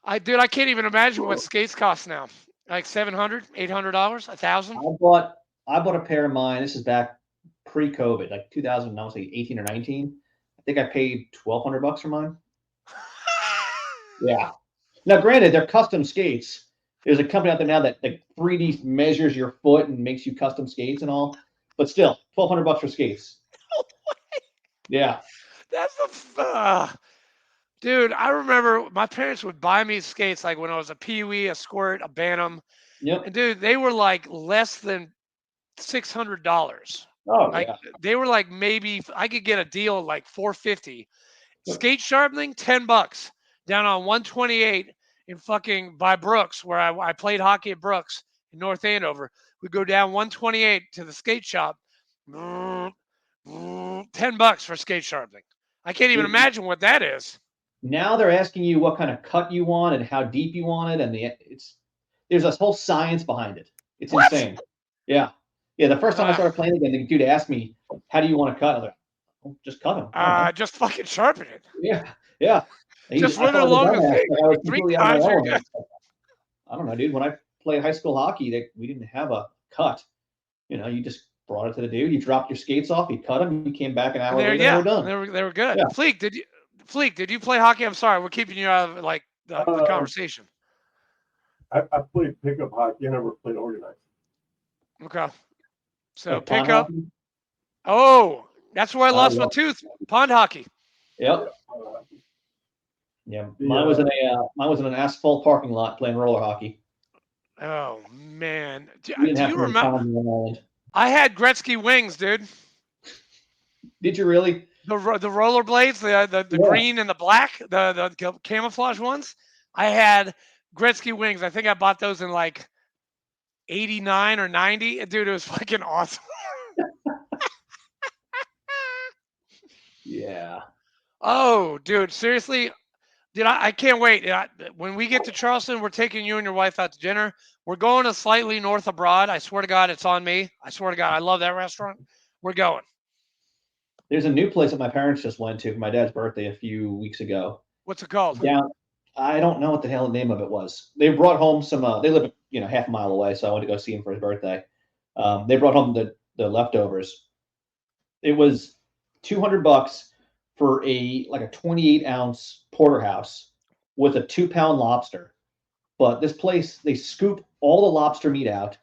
I can't even imagine what skates cost now. Like $700, $800, $1,000. I bought a pair of mine. This is back pre-COVID, like 2000, I want to say 18 or 19. I think I paid $1,200 for mine. Yeah. Now, granted, they're custom skates. There's a company out there now that like 3D measures your foot and makes you custom skates and all. But still, $1,200 for skates. Yeah. That's dude. I remember my parents would buy me skates like when I was a Pee-wee, a squirt, a Bantam, Yep. and dude, they were like less than $600. Oh Like yeah. they were like maybe I could get a deal like 450. Skate sharpening, $10 down on 128 in fucking by Brooks, where I played hockey at Brooks in North Andover. We go down 128 to the skate shop. $10 for skate sharpening. I can't even imagine what that is. Now they're asking you what kind of cut you want and how deep you want it, and there's a whole science behind it. It's What? insane. Yeah. Yeah. The first time I started playing again, the dude asked me, "How do you want to cut?" I was like, "Oh, just cut them." Just fucking sharpen it. Yeah. Yeah. Just I run it thought I was a along the dumbass. thing. Like, I was Three completely out of my times, you're element. I don't know, dude. When I played high school hockey, we didn't have a cut. You just brought it to the dude. You dropped your skates off. You cut them. You came back an hour later. They were done. They were good. Yeah. Fleek, did you play hockey? I'm sorry, we're keeping you out of like the conversation. I played pickup hockey. I never played organized. Okay. So Like pond pickup. hockey? Oh, that's where I lost my tooth. Pond hockey. Yep. Yeah. Mine was in an asphalt parking lot playing roller hockey. Oh man. Do We didn't have you to remember? on Island. I had Gretzky wings, dude. Did you really? The rollerblades, the green and the black, the camouflage ones. I had Gretzky wings. I think I bought those in like 89 or 90. Dude, it was fucking awesome. Yeah. Oh, dude, seriously? Dude, I can't wait. When we get to Charleston, we're taking you and your wife out to dinner. We're going to slightly north of Broad. I swear to God, it's on me. I swear to God, I love that restaurant. We're going. There's a new place that my parents just went to for my dad's birthday a few weeks ago. What's it called? I don't know what the hell the name of it was. They brought home some. They live, half a mile away, so I went to go see him for his birthday. They brought home the leftovers. It was $200 for a 28-ounce porterhouse with a 2-pound lobster. But this place, they scoop all the lobster meat out,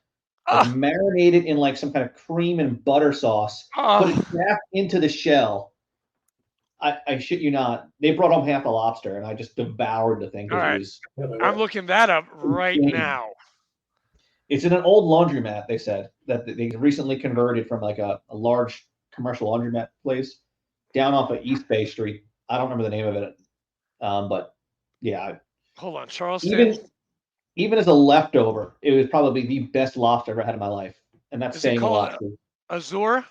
marinate it in like some kind of cream and butter sauce, put it back into the shell. I shit you not. They brought home half the lobster, and I just devoured the thing. All right. I'm looking that up right now. It's in an old laundromat, they said, that they recently converted from like a large commercial laundromat place down off of East Bay Street. I don't remember the name of it. But yeah. Hold on, Charleston. Even as a leftover, it was probably the best lobster I've ever had in my life. And that's saying a lot. Azure?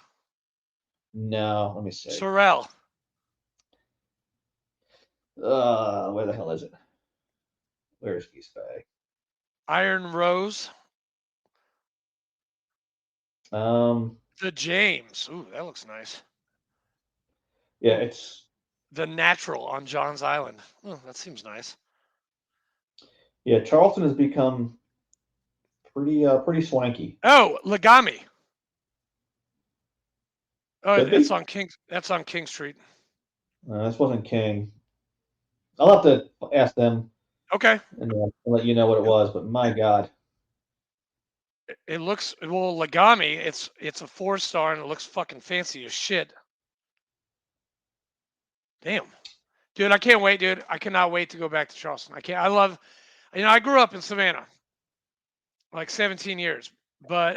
No, let me see. Sorrel. Where the hell is it? Where's East Bay? Iron Rose. The James. Ooh, that looks nice. Yeah, it's the Natural on Johns Island. Oh, that seems nice. Yeah, Charleston has become pretty swanky. Oh, Legami. Oh, Could that's be. on King. That's on King Street. This wasn't King. I'll have to ask them. Okay. And let you know what it was. But my God, it looks Legami. It's a 4-star and it looks fucking fancy as shit. Damn, dude, I can't wait, dude. I cannot wait to go back to Charleston. I love. I grew up in Savannah, like 17 years. But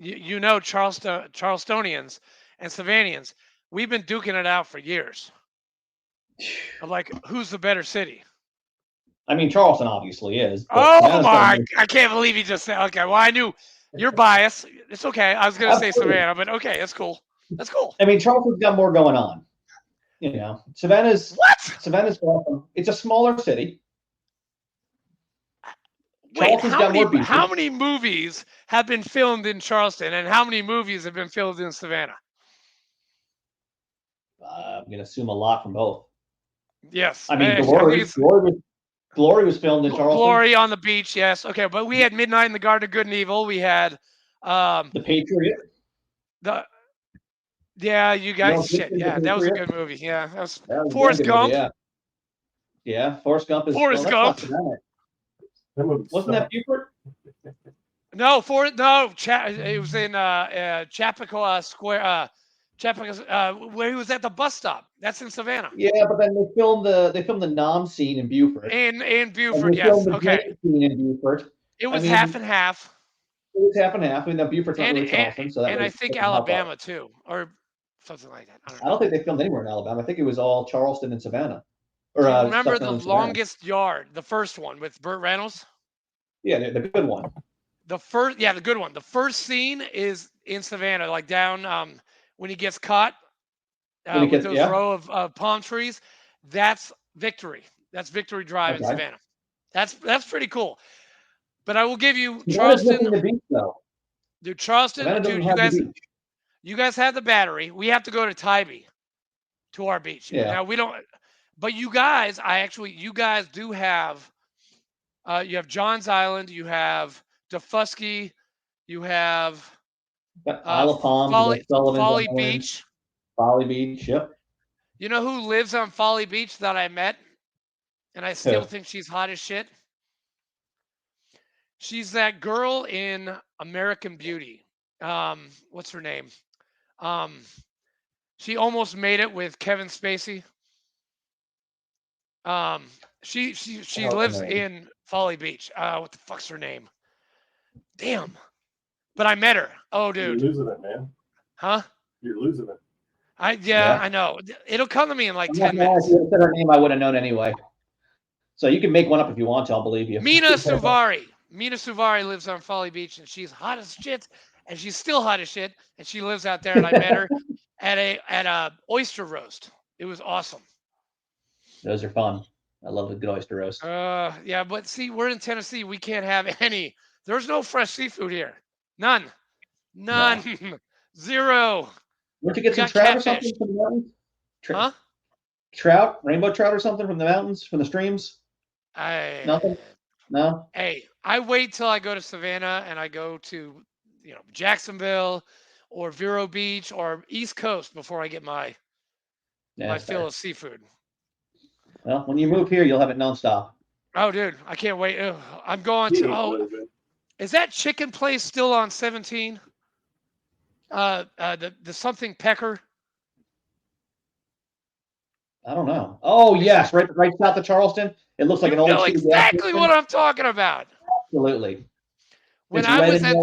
Charlestonians and Savannans, we've been duking it out for years. Of like, who's the better city? I mean, Charleston obviously is. But Oh Savannah's got a my! nice- I can't believe you just said. Okay, well I knew you're biased. It's okay. I was gonna say Absolutely. Savannah, but okay, that's cool. That's cool. I mean, Charleston's got more going on. You know, Savannah's awesome. It's a smaller city. Wait, Charleston's got more beaches. how many movies have been filmed in Charleston, and how many movies have been filmed in Savannah? I'm gonna assume a lot from both. Yes. I mean, I Glory, mean, Glory was filmed in Charleston. Glory on the beach, yes. Okay, but we had Midnight in the Garden of Good and Evil. We had The Patriot. You guys, shit, The yeah, that was a Patriot. good movie. Yeah, that was That was a Forrest good Gump. movie, yeah, Forrest Gump is. Forrest Gump. Wasn't that Buford? No, it was in Chappaqua Square, where he was at the bus stop. That's in Savannah. Yeah, but then they filmed the Nom scene in Buford. In Buford, And they yes. filmed the Okay. James scene in Buford. It was half and half. It was half and half. I mean, the Buford's not really Charleston, so that and was, I think doesn't help Alabama out. too, or something like that. I don't think they filmed anywhere in Alabama. I think it was all Charleston and Savannah. Or Do you remember Sacramento the and Savannah. Longest Yard, the first one with Burt Reynolds? Yeah, the good one. The good one. The first scene is in Savannah, like down when he gets caught with those row of palm trees. That's Victory. That's Victory Drive in Savannah. That's pretty cool. But I will give you Charleston. The beach, though. Dude, Charleston, dude, you guys have the Battery. We have to go to Tybee to our beach. Yeah. Now we don't, but you guys do have. You have Johns Island. You have Defusky. You have Isle of Palm, Folly Beach. Folly Beach, yep. You know who lives on Folly Beach that I met, and I still think she's hot as shit. She's that girl in American Beauty. What's her name? She almost made it with Kevin Spacey. She lives in Folly Beach. What the fuck's her name? Damn. But I met her. Oh, dude. You're losing it, man. Huh? You're losing it. I know. It'll come to me in like 10 minutes. If you said her name, I would have known anyway. So you can make one up if you want to. I'll believe you. Mina Suvari. Mina Suvari lives on Folly Beach, and she's hot as shit, and she's still hot as shit, and she lives out there. And I met her at a oyster roast. It was awesome. Those are fun. I love a good oyster roast. Yeah, but see, we're in Tennessee. We can't have any. There's no fresh seafood here. None. No. Zero. Where'd you get some trout or something from the mountains? Huh? Trout, rainbow trout or something from the mountains, from the streams? Nothing? No? Hey, I wait till I go to Savannah and I go to, Jacksonville or Vero Beach or East Coast before I get my fill of seafood. Well, when you move here, you'll have it nonstop. Oh, dude, I can't wait. I'm going to. Is that chicken place still on 17? The something Pecker. I don't know. Oh yes, right south of Charleston. It looks like an old. You know exactly what I'm talking about. Absolutely. When I was at,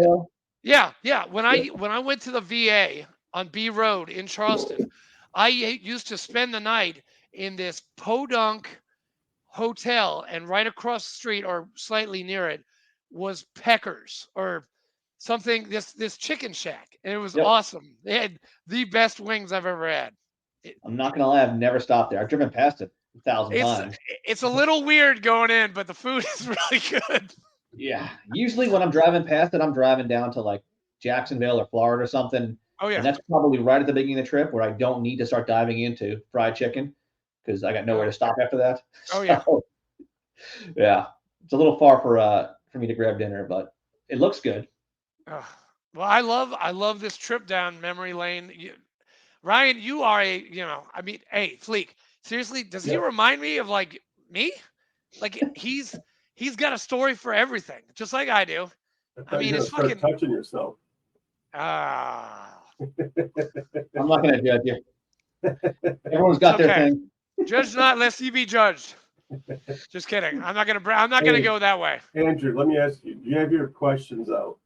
when I went to the VA on B Road in Charleston, I used to spend the night in this podunk hotel, and right across the street or slightly near it was Pecker's or something. This chicken shack, and it was awesome. They had the best wings I've ever had. I'm not gonna lie, I've never stopped there. I've driven past it 1,000 times. It's a little weird going in, but the food is really good. Yeah. Usually when I'm driving past it, I'm driving down to like Jacksonville or Florida or something. Oh yeah. And that's probably right at the beginning of the trip where I don't need to start diving into fried chicken because I got nowhere to stop after that. Oh yeah. So, yeah. It's a little far for me to grab dinner, but it looks good. Well, I love this trip down memory lane. Ryan, you are hey, Fleek, seriously, does he remind me of like me? Like he's got a story for everything, just like I do. I mean, it's fucking touching yourself. I'm not gonna judge you. Everyone's got their thing. Judge not, lest ye be judged. Just kidding. I'm not gonna go that way. Andrew, let me ask you. Do you have your questions out?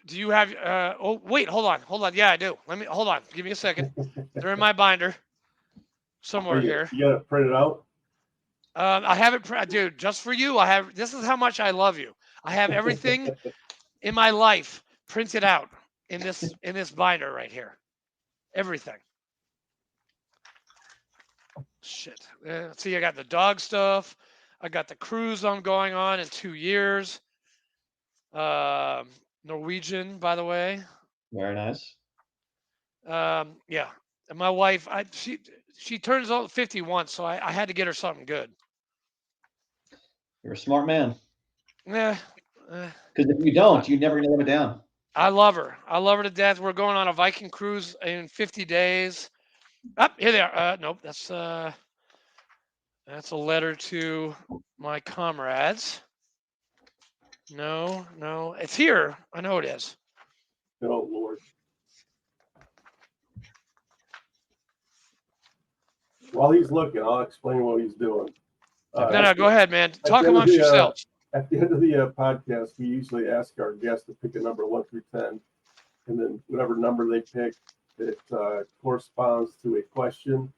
Do you have? Oh, wait. Hold on. Yeah, I do. Hold on. Give me a second. They're in my binder somewhere here. You got it printed out? I have it, dude. Just for you, I have. This is how much I love you. I have everything in my life printed out in this binder right here. Everything. Shit. See, I got the dog stuff. I got the cruise I'm going on in 2 years. Norwegian, by the way. Very nice. Yeah. And my wife, she turns 51, so I had to get her something good. You're a smart man. Yeah. Because if you don't, you're never gonna live it down. I love her. I love her to death. We're going on a Viking cruise in 50 days. Up here they are. Nope, that's a letter to my comrades. No, it's here. I know it is. Oh Lord. While he's looking, I'll explain what he's doing. No, go ahead, man. at Talk the end of amongst the, yourselves. At the end of the podcast, we usually ask our guests to pick a number 1 through 10, and then whatever number they pick, it corresponds to a question,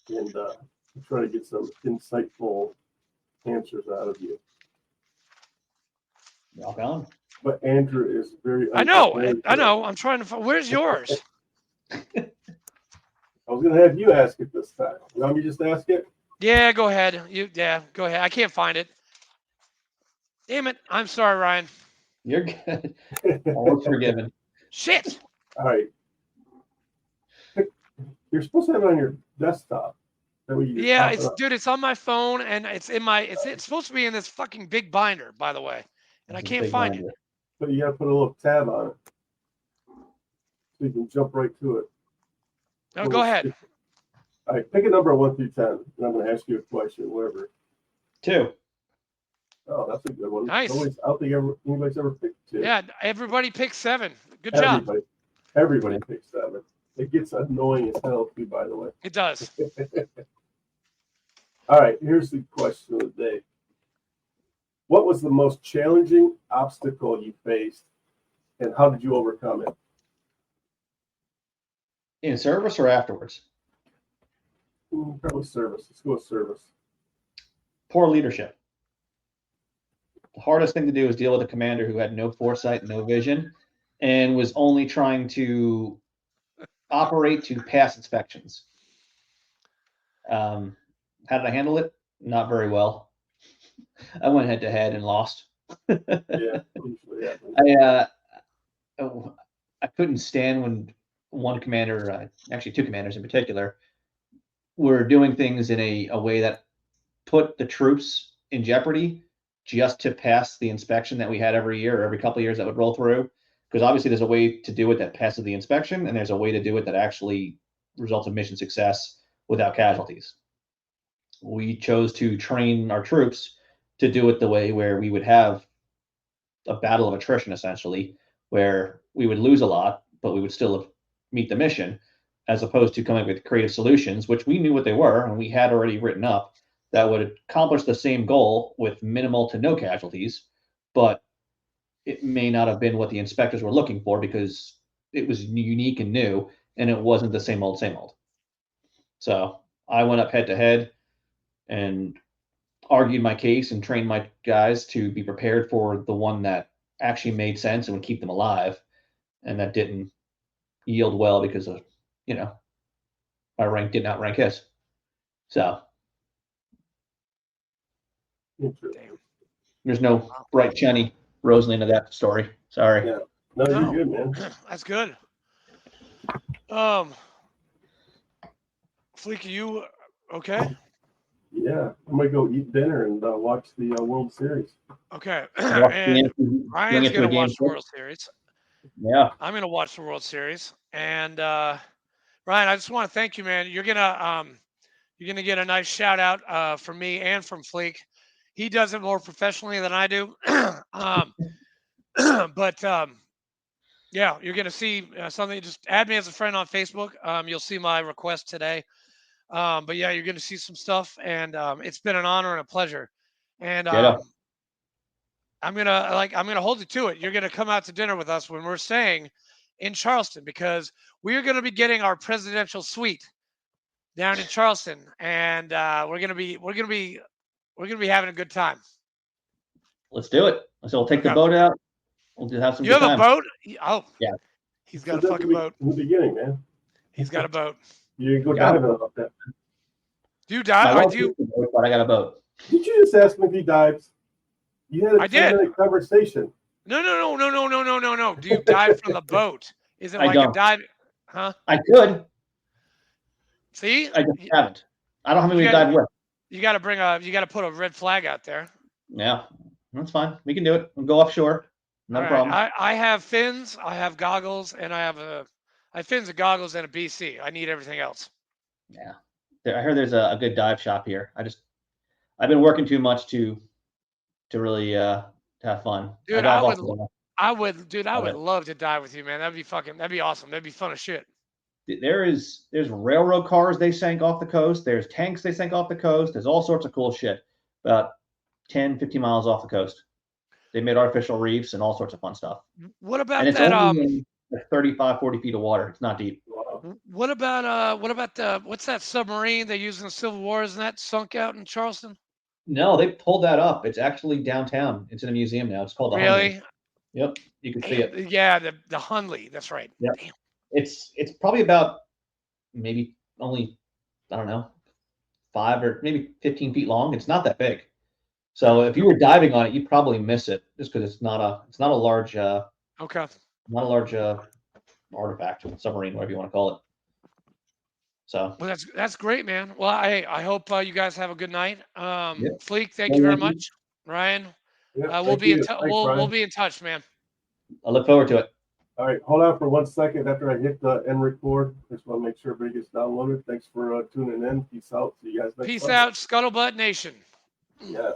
and we try to get some insightful answers out of you. Rock on. But Andrew is very. I know. I'm trying to find. Where's yours? I was going to have you ask it this time. You want me to just ask it? Yeah, go ahead. Go ahead. I can't find it. Damn it. I'm sorry, Ryan. You're good. Always forgiven. Shit. All right. You're supposed to have it on your desktop. That way you just Yeah, pop it up. dude, it's on my phone and it's in my it's supposed to be in this fucking big binder, by the way. And I This is can't big find binder. it. But you got to put a little tab on it so you can jump right to it. No, go ahead. All right, pick a number 1 through 10, and I'm going to ask you a question, whatever. 2. Oh, that's a good one. Nice. I don't think anybody's ever picked 2. Yeah, everybody picked 7. Good job. Everybody picks 7. It gets annoying as hell too, by the way. It does. All right, here's the question of the day. What was the most challenging obstacle you faced, and how did you overcome it? In service or afterwards? Probably service. Let's go with service. Poor leadership. The hardest thing to do is deal with a commander who had no foresight, no vision, and was only trying to operate to pass inspections. How did I handle it? Not very well. I went head to head and lost. Yeah, usually happens. I couldn't stand when one commander, actually 2 commanders in particular, were doing things in a way that put the troops in jeopardy just to pass the inspection that we had every year or every couple of years that would roll through. Because obviously there's a way to do it that passes the inspection, and there's a way to do it that actually results in mission success without casualties. We chose to train our troops to do it the way where we would have a battle of attrition, essentially, where we would lose a lot, but we would still meet the mission, as opposed to coming up with creative solutions, which we knew what they were and we had already written up, that would accomplish the same goal with minimal to no casualties, but it may not have been what the inspectors were looking for because it was unique and new, and it wasn't the same old, same old. So I went up head to head and argued my case and trained my guys to be prepared for the one that actually made sense and would keep them alive. And that didn't yield well because of, my rank did not rank his. So there's no bright, shiny Rosalind of that story. Sorry. Yeah. No, you're good, man. That's good. Fleek, are you okay? Yeah, I'm gonna go eat dinner and watch the World Series. Okay. And Ryan's gonna watch the World Series. Yeah. I'm gonna watch the World Series. And Ryan, I just want to thank you, man. You're gonna get a nice shout out from me and from Fleek. He does it more professionally than I do. But yeah, you're gonna see something. Just add me as a friend on Facebook. You'll see my request today. But yeah, you're gonna see some stuff, and it's been an honor and a pleasure. And I'm gonna hold you to it. You're gonna come out to dinner with us when we're staying in Charleston, because we are gonna be getting our presidential suite down in Charleston, and we're gonna be having a good time. Let's do it. So we'll take the Okay. boat out. We'll just have some You good have a time. boat? Oh, Yeah. He's got a Said that fucking boat. in the beginning, man. He's got a boat. You can go Yeah. diving about that. Do you My dive? wife I do. used to boat, but I got a boat. Did you just ask me if he dives? You had a I did. 10-minute conversation. No. Do you dive from the boat? Is it I like a don't. dive? Huh? I could. See, I just haven't. I don't have You anybody to got- dive with. you got to put a red flag out there. Yeah, that's fine. We can do it. We'll go offshore. No All right. problem. I have fins, I have goggles, and I have fins and goggles and a BC. I need everything else. Yeah. I heard there's a good dive shop here. I've been working too much to really to have fun. Dude, I I dive would love to dive with you, man. That'd be awesome. That'd be fun as shit. there's railroad cars they sank off the coast. There's tanks they sank off the coast. There's all sorts of cool shit. About 10, 15 miles off the coast. They made artificial reefs and all sorts of fun stuff. What about And it's that? only in like 35, 40 feet of water. It's not deep. What about what's that submarine they used in the Civil War? Isn't that sunk out in Charleston? No, they pulled that up. It's actually downtown. It's in a museum now. It's called the Really? Hunley. Yep, you can see it. Yeah, the Hunley. That's right. Yep. Damn. It's probably about maybe only, I don't know, 5 or maybe 15 feet long. It's not that big. So if you were diving on it, you'd probably miss it just because it's not a large Okay. artifact, submarine, whatever you want to call it. So Well, that's great, man. Well, I hope you guys have a good night. Yep. Fleek, thank you very Thank you. much. Ryan, Yeah, we'll thank be in you. touch. Thanks, We'll Ryan. be in touch, man. I look forward to it. All right, hold on for 1 second after I hit the end record. Just want to make sure everybody gets downloaded. Thanks for tuning in. Peace out. See you guys next Peace time. out, Scuttlebutt Nation. Yes.